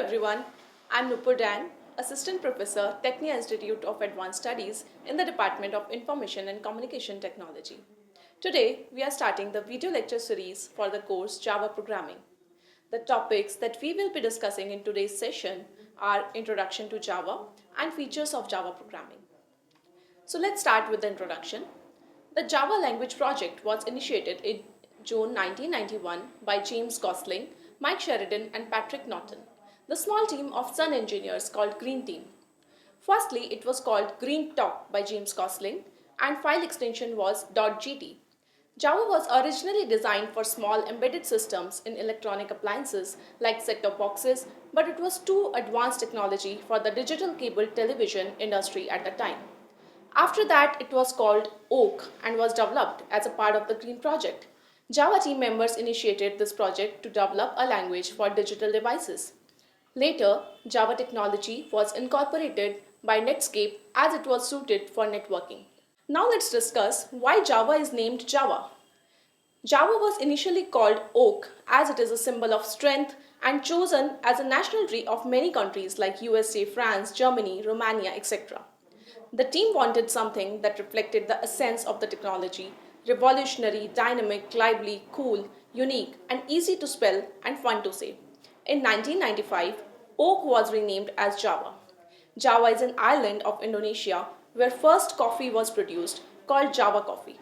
everyone. I'm Nupur, Assistant Professor, Tecnia Institute of Advanced Studies in the Department of Information and Communication Technology. Today, we are starting the video lecture series for the course Java Programming. The topics that we will be discussing in today's session are Introduction to Java and Features of Java Programming. So let's start with the introduction. The Java language project was initiated in June 1991 by James Gosling, Mike Sheridan and Patrick Norton, the small team of Sun engineers called Green Team. Firstly, it was called Green Talk by James Gosling and file extension was .gt. Java was originally designed for small embedded systems in electronic appliances like set-top boxes, but it was too advanced technology for the digital cable television industry at the time. After that, it was called Oak and was developed as a part of the Green project. Java team members initiated this project to develop a language for digital devices. Later, Java technology was incorporated by Netscape as it was suited for networking. Now let's discuss why Java is named Java. Java was initially called Oak as it is a symbol of strength and chosen as a national tree of many countries like USA, France, Germany, Romania, etc. The team wanted something that reflected the essence of the technology: revolutionary, dynamic, lively, cool, unique, and easy to spell and fun to say. In 1995, Oak was renamed as Java. Java is an island of Indonesia where first coffee was produced, called Java coffee.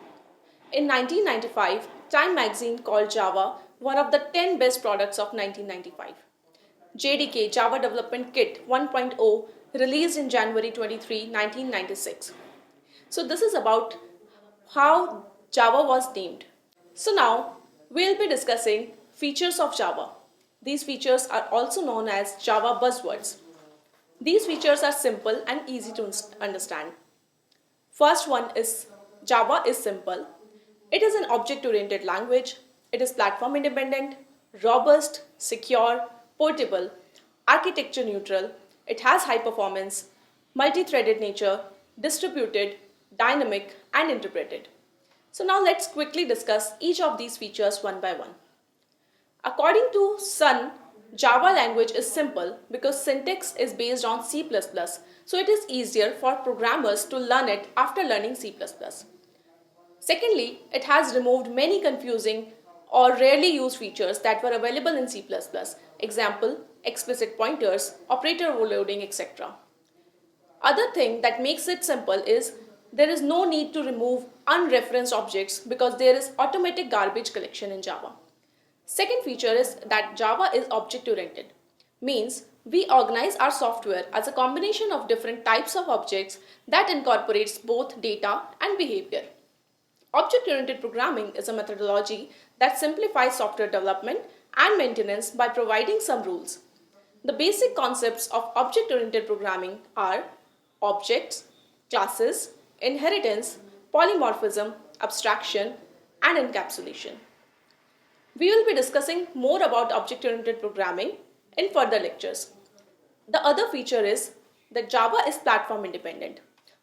In 1995, Time magazine called Java one of the 10 best products of 1995. JDK Java Development Kit 1.0 released in January 23, 1996. So this is about how Java was named. So now we'll be discussing features of Java. These features are also known as Java buzzwords. These features are simple and easy to understand. First one is Java is simple. It is an object-oriented language. It is platform independent, robust, secure, portable, architecture neutral. It has high performance, multi-threaded nature, distributed, dynamic, and interpreted. So now let's quickly discuss each of these features one by one. According to Sun, Java language is simple because syntax is based on C++, so it is easier for programmers to learn it after learning C++. Secondly, it has removed many confusing or rarely used features that were available in C++, example, explicit pointers, operator overloading, etc. Other thing that makes it simple is there is no need to remove unreferenced objects because there is automatic garbage collection in Java. Second feature is that Java is object-oriented, means we organize our software as a combination of different types of objects that incorporates both data and behavior. Object-oriented programming is a methodology that simplifies software development and maintenance by providing some rules. The basic concepts of object-oriented programming are objects, classes, inheritance, polymorphism, abstraction, and encapsulation. We will be discussing more about object-oriented programming in further lectures. The other feature is that Java is platform independent.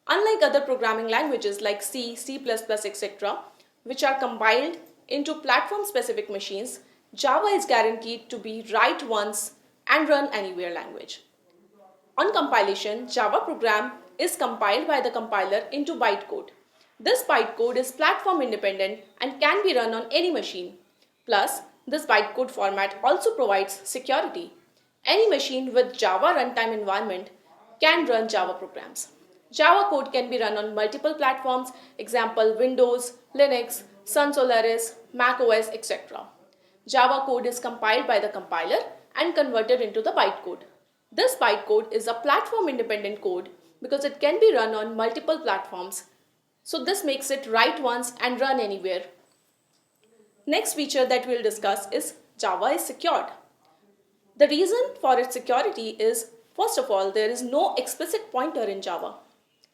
Unlike other programming languages like C, C++, etc., which are compiled into platform-specific machines, Java is guaranteed to be write once and run anywhere language. On compilation, Java program is compiled by the compiler into bytecode. This bytecode is platform independent and can be run on any machine. Plus, this bytecode format also provides security. Any machine with Java runtime environment can run Java programs. Java code can be run on multiple platforms, example Windows, Linux, Sun Solaris, Mac OS, etc. Java code is compiled by the compiler and converted into the bytecode. This bytecode is a platform independent code because it can be run on multiple platforms. So this makes it write once and run anywhere. Next feature that we'll discuss is Java is secured. The reason for its security is, first of all, there is no explicit pointer in Java.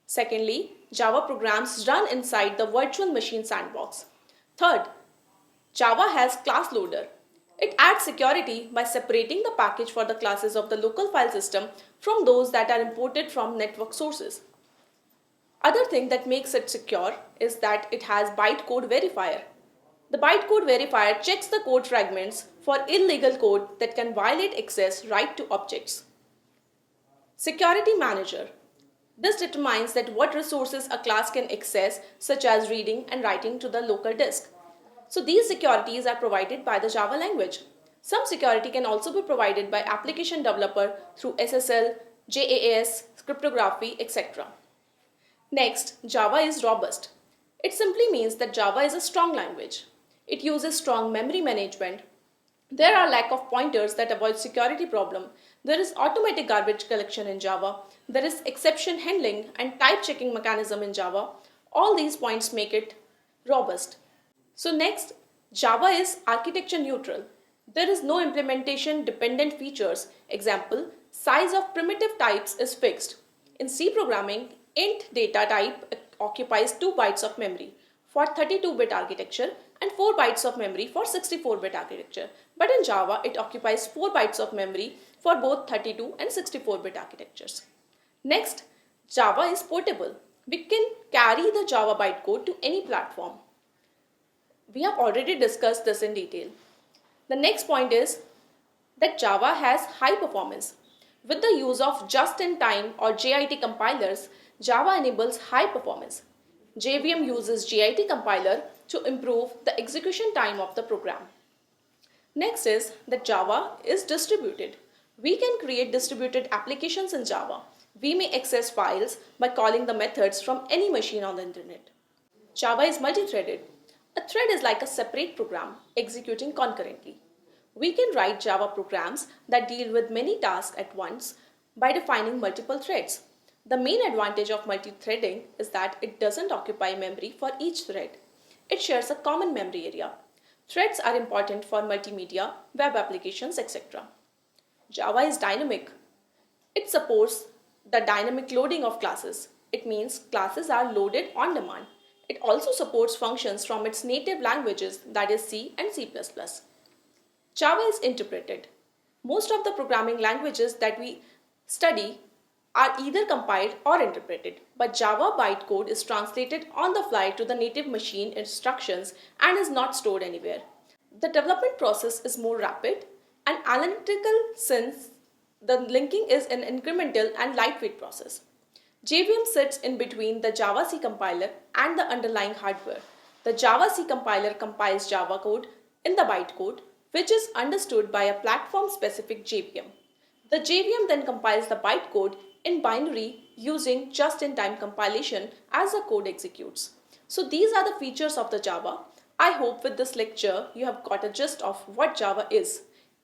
Secondly, Java programs run inside the virtual machine sandbox. Third, Java has class loader. It adds security by separating the package for the classes of the local file system from those that are imported from network sources. Other thing that makes it secure is that it has bytecode verifier. The bytecode verifier checks the code fragments for illegal code that can violate access right to objects. Security manager. This determines that what resources a class can access, such as reading and writing to the local disk. So these securities are provided by the Java language. Some security can also be provided by application developer through SSL, JAAS, cryptography, etc. Next, Java is robust. It simply means that Java is a strong language. It uses strong memory management. There are lack of pointers that avoid security problem. There is automatic garbage collection in Java. There is exception handling and type checking mechanism in Java. All these points make it robust. So next, Java is architecture neutral. There is no implementation dependent features. Example, size of primitive types is fixed. In C programming, int data type occupies 2 bytes of memory for 32-bit architecture and 4 bytes of memory for 64-bit architecture. But in Java, it occupies 4 bytes of memory for both 32 and 64-bit architectures. Next, Java is portable. We can carry the Java bytecode to any platform. We have already discussed this in detail. The next point is that Java has high performance. With the use of just-in-time or JIT compilers, Java enables high performance. JVM uses JIT compiler to improve the execution time of the program. Next is that Java is distributed. We can create distributed applications in Java. We may access files by calling the methods from any machine on the internet. Java is multi-threaded. A thread is like a separate program executing concurrently. We can write Java programs that deal with many tasks at once by defining multiple threads. The main advantage of multi-threading is that it doesn't occupy memory for each thread. It shares a common memory area. Threads are important for multimedia, web applications, etc. Java is dynamic. It supports the dynamic loading of classes. It means classes are loaded on demand. It also supports functions from its native languages, that is C and C++. Java is interpreted. Most of the programming languages that we study are either compiled or interpreted, but Java bytecode is translated on the fly to the native machine instructions and is not stored anywhere. The development process is more rapid and analytical since the linking is an incremental and lightweight process. JVM sits in between the Java C compiler and the underlying hardware. The Java C compiler compiles Java code in the bytecode, which is understood by a platform-specific JVM. The JVM then compiles the bytecode in binary using just-in-time compilation as the code executes. So these are the features of the Java. I hope with this lecture you have got a gist of what Java is.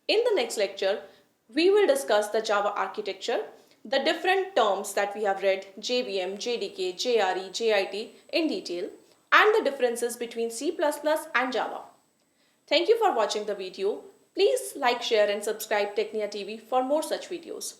In the next lecture, we will discuss the Java architecture, the different terms that we have read, JVM, JDK, JRE, JIT in detail, and the differences between C++ and Java. Thank you for watching the video. Please like, share and subscribe Tecnia TV for more such videos.